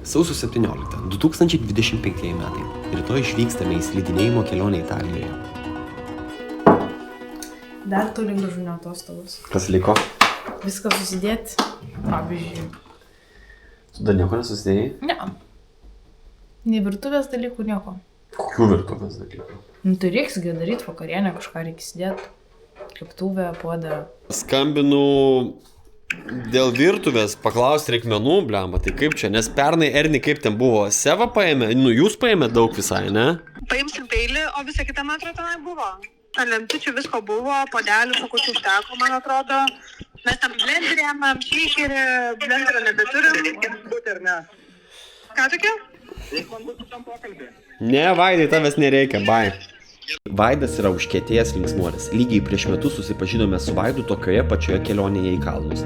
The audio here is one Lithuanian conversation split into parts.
Sausio 17, 2025 metai. Rytoj išvykstame į slidinėjimo kelionę Italijoje. Dar toli gražu ne atostogos. Kas liko? Viską susidėti, pavyzdžiui. Tu dar nieko nesusidėjai? Ne. Nei virtuvės dalykų, nieko. Kokių virtuvės dalykų? Nu, tai reiks daryti vakarienę, kažką reiks įdėti. Keptuvę, puodą. Skambinu dėl virtuvės, paklausti reikmenų, blemba, tai kaip čia, nes pernai Erni kaip ten buvo, Seva paėmė, jūs paėmė daug visai, ne? Paimsim peilį, o visa kita, man atrodo, tenai buvo. Ant lentučių visko buvo, podelių, šakučių užteko, man atrodo. Mes tam blenderį ėmėm, šykerį, blenderio nebeturim. Ką tokia? Ne, Vaidai, tavęs nereikia, bye. Vaidas yra užkietėjęs linksmuolis. Lygiai prieš metus susipažinome su Vaidu tokioje pačioje kelionėje į kalnus.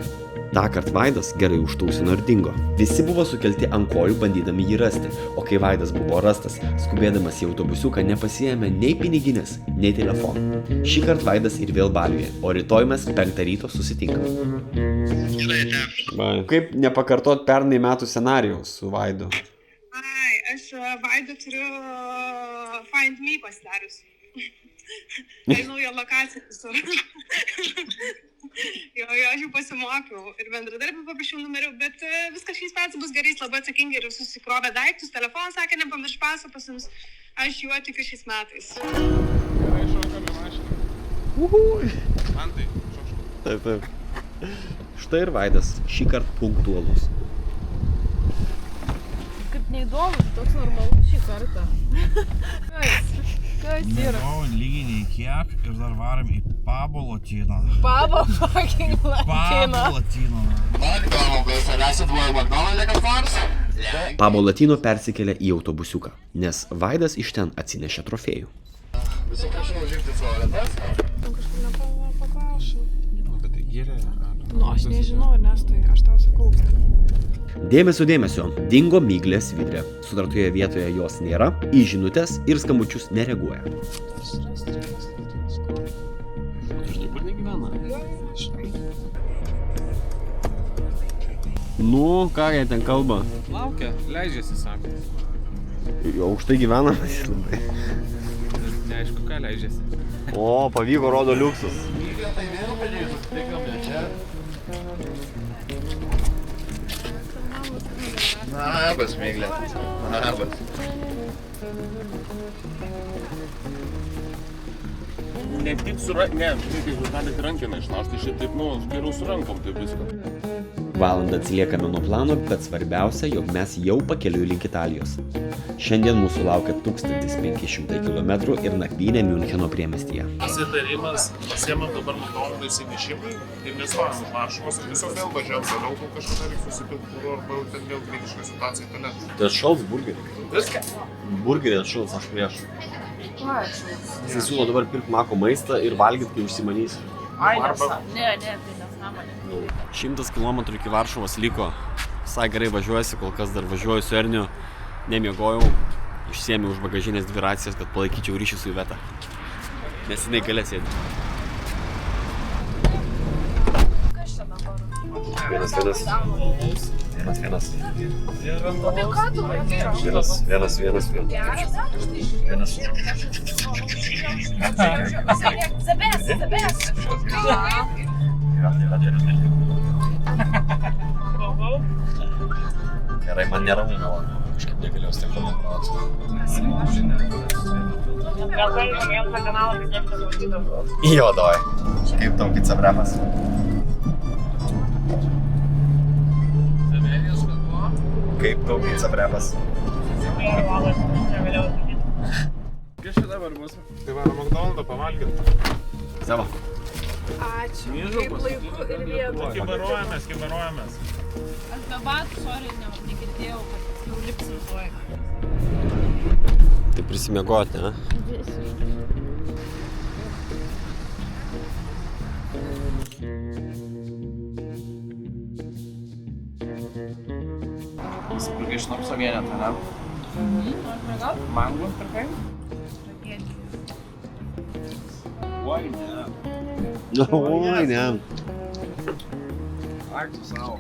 Tąkart Vaidas gerai užtūsino ir dingo. Visi buvo sukelti ant kojų bandydami jį rasti, o kai Vaidas buvo rastas, skubėdamas į autobusiuką nepasiėmė nei piniginės, nei telefono. Šįkart Vaidas ir vėl Baliuje, o rytoj mes 5 ryto susitinkame. Kaip nepakartot pernai metų scenarijaus su Vaidu? Ai, aš Vaidą turiu Find Me pasidarius. Tai nauja lokacija visur. Jo, aš jau pasimokiau ir bendradarbį paprašiau numerių, bet viskas šiais metais bus gerai, labai atsakingai ir susikrovė daiktus, telefoną sakė, nepamirš pasą pas jums. Aš juo tikiu šiais metais. Gerai, šokame mašiną. Mantai, šokškai. Taip. Štai ir Vaidas, šįkart punktualus. Kaip neįdomu, toks normalus šį kartą. Kas yra? Nežinau, lygiai nei kiek ir dar varom į Pabo Latino. Pabo fucking Latino. Pabo Latino. Pabo Latino persikėlė į autobusiuką, nes Vaidas iš ten atsinešė trofėjų. Tam kažkur nepaklausiu. Bet tai gėlė? Nu, aš nežinau, nes tai aš tau sakau. Dėmesio, dingo Miglė Svidrė. Sutartoje vietoje jos nėra, į žinutes ir skambučius nereaguoja. Nu, ką jie ten kalba? Laukia, leidžiasi, sako. Jo, aukštai gyvena labai. Neaišku, ką leidžiasi. O, pavyko, rodo liuksus. Labas, Miglė. Labas. Ne tik su rankom, ne, tik jūs galite rankiną išnaušti, šiaip taip, geriau su rankom taip viską. Valandą atsiliekame nuo plano, bet svarbiausia, jog mes jau pakeliui link Italijos. Šiandien mūsų laukia 1500 km ir nakvynė Miuncheno priemiestyje. Pasitarimas, pasiemam dabar McDonald'ą įsinešimui ir mes varom už Varšuvos ir tiesiog vėl važiuojam toliau, kol kažkada reiks susipilti kuro arba jau ten vėl kritiška situacija toliau. Tai atšals burgerį. Viską? Burgerį atšals, aš prieš. Jis siūlo dabar pirkti Mako maistą ir valgyti, kai užsimanysi. Arba... Ne, tai nesąmonė. 100 km iki Varšuvos liko. Visai gerai važiuosi, kol kas dar važiuoju su Erniu. Nemiegojau, išsiėmiau už bagažinės 2 racijas, kad palaikyčiau ryšį su Iveta. Nes jinai gale sėdi. Kas čia dabar? Vienas. O tai ką tu važiuoji? Vienas. Zabės. Gerai, man neramu, kažkaip negalėjau su tiek pabendrauti. Jo, davai. Kaip tau pizza bremas? Kaip tau pizza bremas? Kas čia dabar bus? Tai varom McDonald'ą pavalgyti. Savo. Ačiū. Kaip laiku ir vietą. Kibaruojamės. Aš be batų, sorry, negirdėjau, kad jau lipsim tuoj. Tai prisimiegoti, ne? Nusipirkai šnapso vienetą, ne? Mango pirkai? Oi, ne. Oi, ne. Ak tu savo.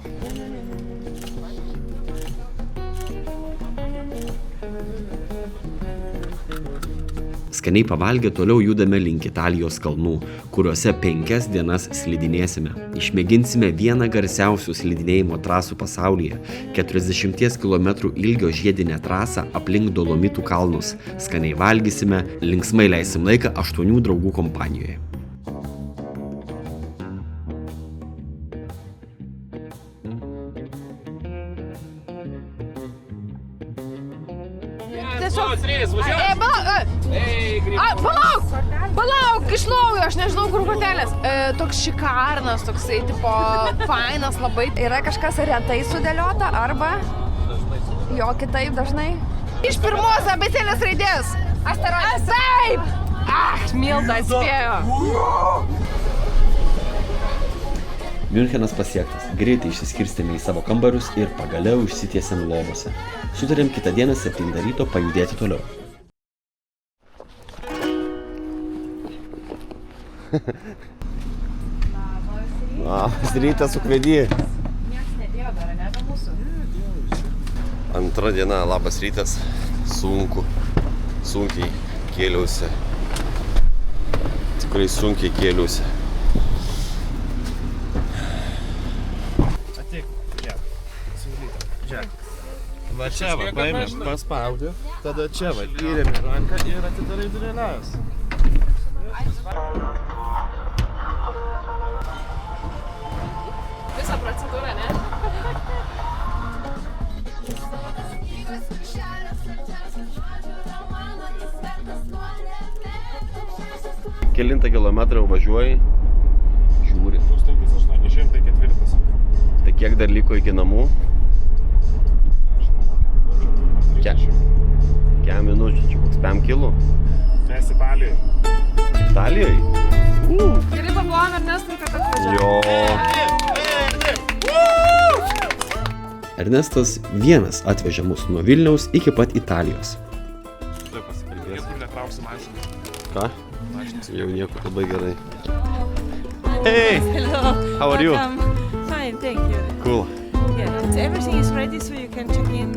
Skaniai pavalgę toliau judame link Italijos kalnų, kuriuose 5 dienas slidinėsime. Išmėginsime vieną garsiausių slidinėjimo trasų pasaulyje – 40 km ilgio žiedinę trasą aplink Dolomitų kalnus. Skaniai valgysime, linksmai leisim laiką 8 draugų kompanijoje. Palauk, iš naujo, aš nežinau, kur hotelis. Toks šikarnas, toksai, tipo, fainas labai. Yra kažkas retai sudėliota, arba jo kitaip dažnai. Iš pirmos abėcėlės raidės. Asteroidas. Taip! Milda atspėjo. Miunchenas pasiektas. Greitai išsiskirstėme į savo kambarius ir pagaliau išsitiesėm lovose. Sutarėm kitą dieną 7 ryto pajudėti toliau. Labas rytas, ukvedį. Niekas nedėjo dar, ne, be mūsų? Antra diena, labas rytas. Sunkiai kėliausi. Tikrai sunkiai kėliausi. Ateik, žiūrėk. Va čia va, paėmė, paspaudė, tada čia va, įrėmė ranką ir atidarai dureles. Visą procedūrą, ne? Kelintą kilometrą važiuoji, žiūri. 1804. Tai kiek dar liko iki namų? Kiek minučių, čia koks 5 kilų? Mes Italijoje. Italijoje? Gerai pabuvom, Ernestai, kad atvažiavo. Jo. Ernestas vienas atvežė mus nuo Vilniaus iki pat Italijos. Tuoj pasikalbėsiu. Jeigu nekrausi mašiną. Ką? Jau nieko, labai gerai. Hey! Hello. How are you? Fine, thank you. Cool. Yeah, everything is ready so you can check in.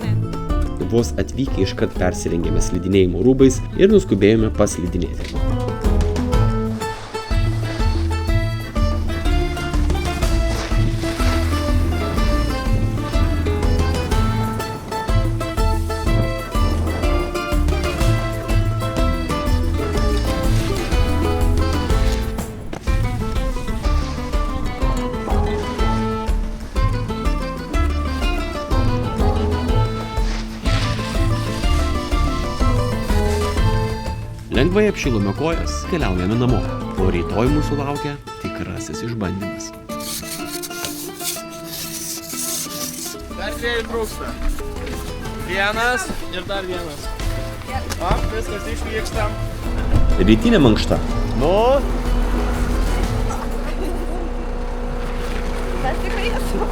Vos atvykę iškart persirengėme slidinėjimo rūbais ir nuskubėjome paslidinėti. Lengvai apšilome kojas, keliaujame namo, o rytoj mūsų laukia tikrasis išbandymas. Dar 2 trūksta. Vienas ir dar vienas. O, viskas išvykstam. Rytinė mankšta. Nu? Tas tikrai esu.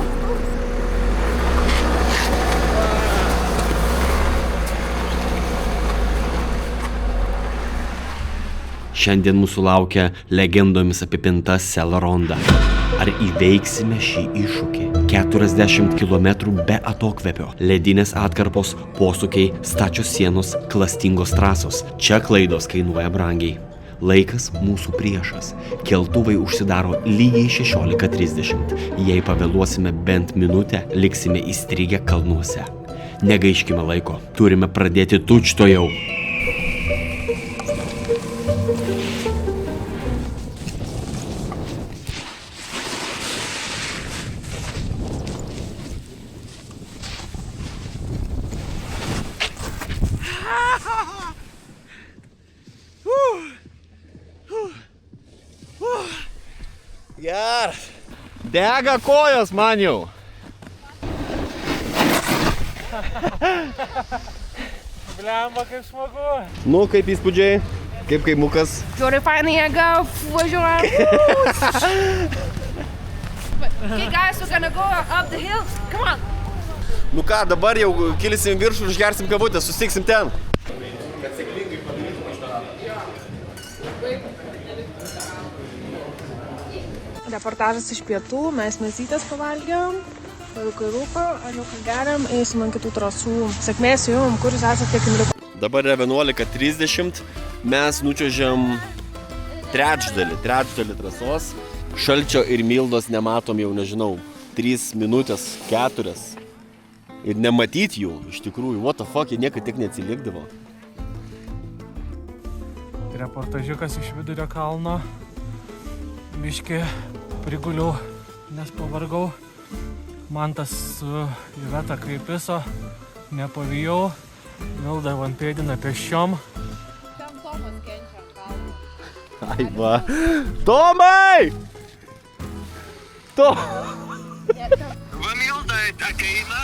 Šiandien mūsų laukia legendomis apipinta Sella Ronda. Ar įveiksime šį iššūkį? 40 km be atokvėpio, ledinės atkarpos, posūkiai, stačios sienos, klastingos trasos. Čia klaidos kainuoja brangiai. Laikas mūsų priešas. Keltuvai užsidaro lygiai 16:30. Jei pavėluosime bent minutę, liksime įstrigę kalnuose. Negaiškime laiko. Turime pradėti tučtuojau. Geras. Dega kojos man jau. Blemba, kaip smagu. Nu, kaip įspūdžiai? Kaip kaimukas? Žiūri, fainai jėga, važiuojam. Okay, guys, we're gonna go up the hill. Come on. Nu ką, dabar jau kilsim viršų ir išgersim kavutę, susitiksim ten. Reportažas iš pietų, mes mėsytės pavalgėm, pajukai rūko, aliukai geriam, eisim ant kitų trasų. Sėkmės jum, kur jūs esate tiek imliukų. Dabar yra 11:30, Mes nučiuožėm trečdalį trasos. Šalčio ir Mildos nematom jau, nežinau, 3 minutės, 4. Ir nematyt jų, iš tikrųjų, what the fuck, jie niekad tik neatsilikdavo. Reportažiukas iš Vidurio kalno. Biški priguliau, nes pavargau. Mantas su Iveta kaip piso, nepavijau. Milda van pėdina pėsčiom. Ten Tomas kenčia ant kalno. Ai va. Tomai! Va Milda ateina,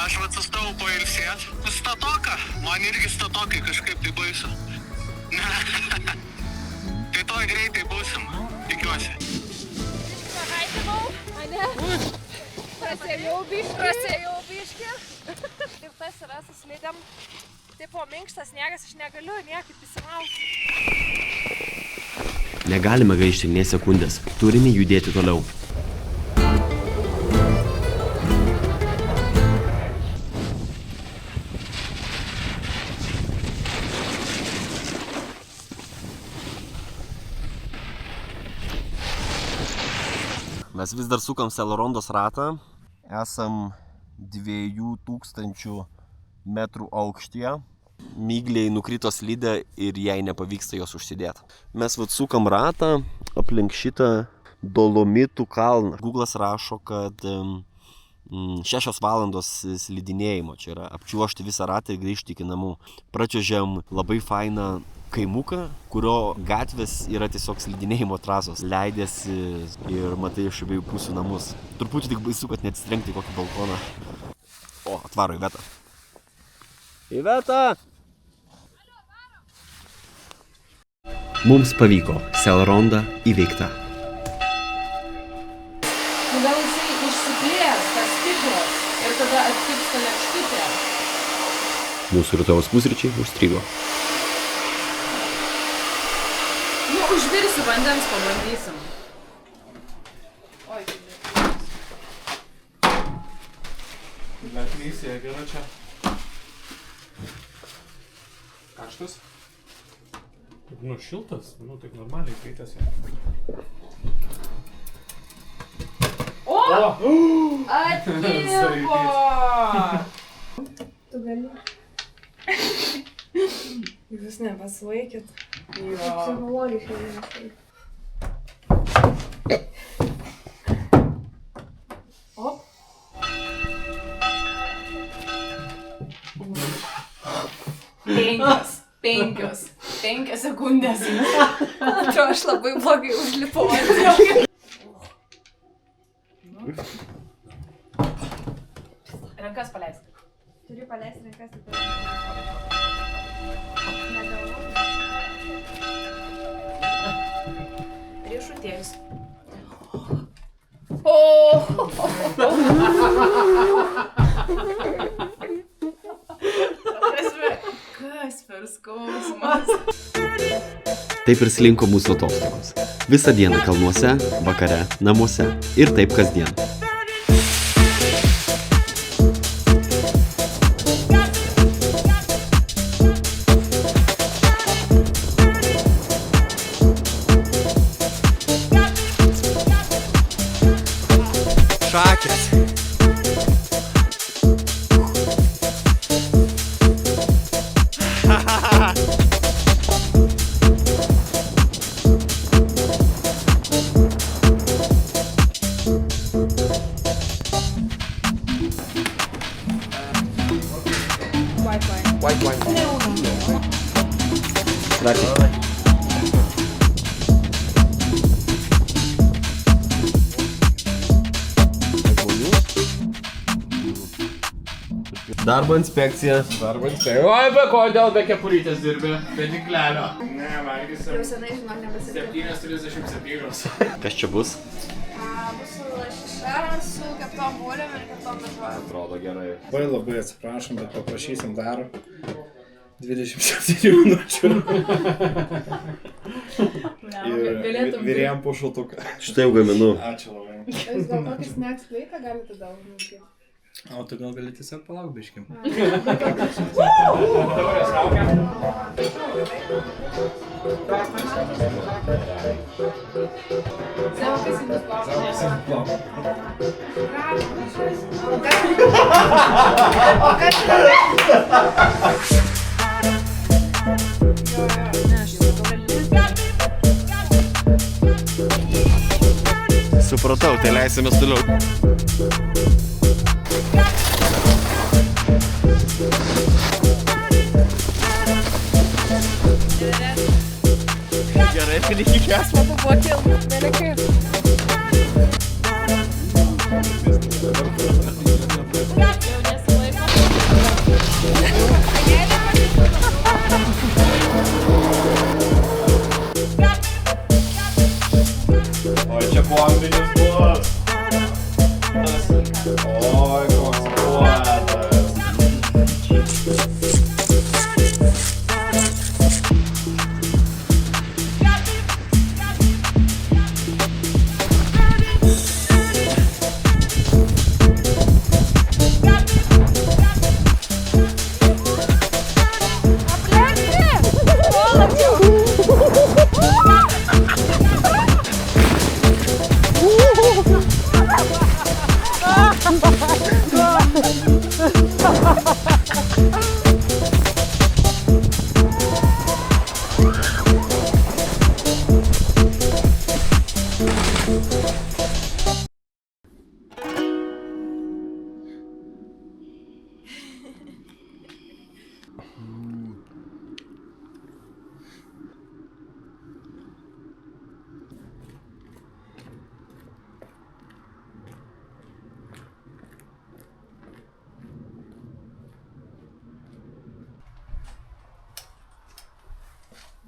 aš atsistojau pailsėt. Statoka, man irgi statokai kažkaip tai baisu. Tai to greitai būsim, tikiuosi. Pagaitinau, ane? Prasėjau biškį. Taip tas yra suslidėm. Tipo minkštas sniegas, aš negaliu niekaip įsimauti. Negalime gaišti nė sekundės. Turime judėti toliau. Mes vis dar sukam Selarondos ratą. Esam 2000 metrų aukštyje. Mygliai nukrito slidę ir jai nepavyksta jos užsidėti. Mes sukam ratą aplink šitą Dolomitų kalną. Google'as rašo, kad 6 valandos slidinėjimo. Čia yra apčiuožti visą ratą ir grįžti iki namų. Pračiuožėm labai fainą kaimuką, kurio gatvės yra tiesiog slidinėjimo trasos. Leidėsi ir matai iš abiejų pusių namus. Truputį tik baisu, kad neatsitrenkti į kokį balkoną. O, atvaro Iveta. Iveta! Mums pavyko. Selaronda įveikta. Gal jisai išsiplės, tas stiklas, ir tada attirpsta lėkštutė. Mūsų rytojos pusryčiai užstrigo. Nu, užvirsiu vandens, pabandysim. Oi, Bet neįsėja gera čia. Karštas? Nu, šiltas. Nu, taip normaliai kaitėsi. O! Attirpo! Tu gali. Jūs nepasvaikit. Jo. Psichologiškai nepasvaikit. Op. Penkios sekundės. Atrodo, aš labai blogai užlipau. Rankas paleisk. Turi paleisti rankas į Riešutėlis. Kas per skausmas? Taip ir slinko mūsų atostogos. Visą dieną kalnuose, vakare, namuose ir taip kasdien. Šakės. White wine. Gracias. Darbo inspekcija. Oi, be kodėl be kepurytės dirbi? Be tinklelio. Ne, valgysim. Jau senai žinok nebesipirkti. 7:37. Kas čia bus? Bus lašiša su keptom bulėm ir keptom daržovėm. Atrodo gerai. Labai atsiprašom, bet paprašysim dar 27 minučių. Ir vyrėjom po šaltuką. Štai jau gaminu. Ačiū labai. Jūs gal tokį snacks plate galite daug nukėti? O tu gal gali tiesiog palauk biškim. Supratau, tai leisimės toliau. Gerai, kad iki kesmo. Oi, čia bombinis bus. Oi, koks puodas.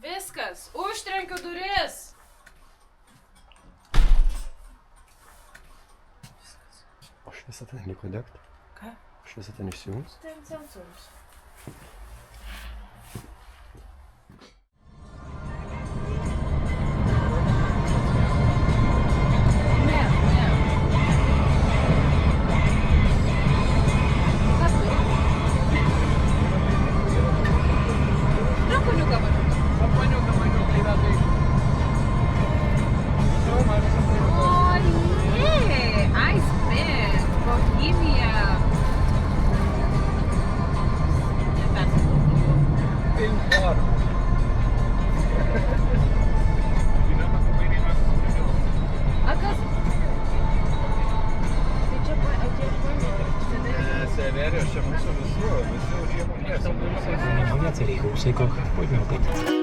Viskas, užtrenkiu duris. O šviesa ten liko degti? Ką? Šviesa ten išsijungs? Ten sensorius. Neatsireikia, užsaiko, pojďme opět.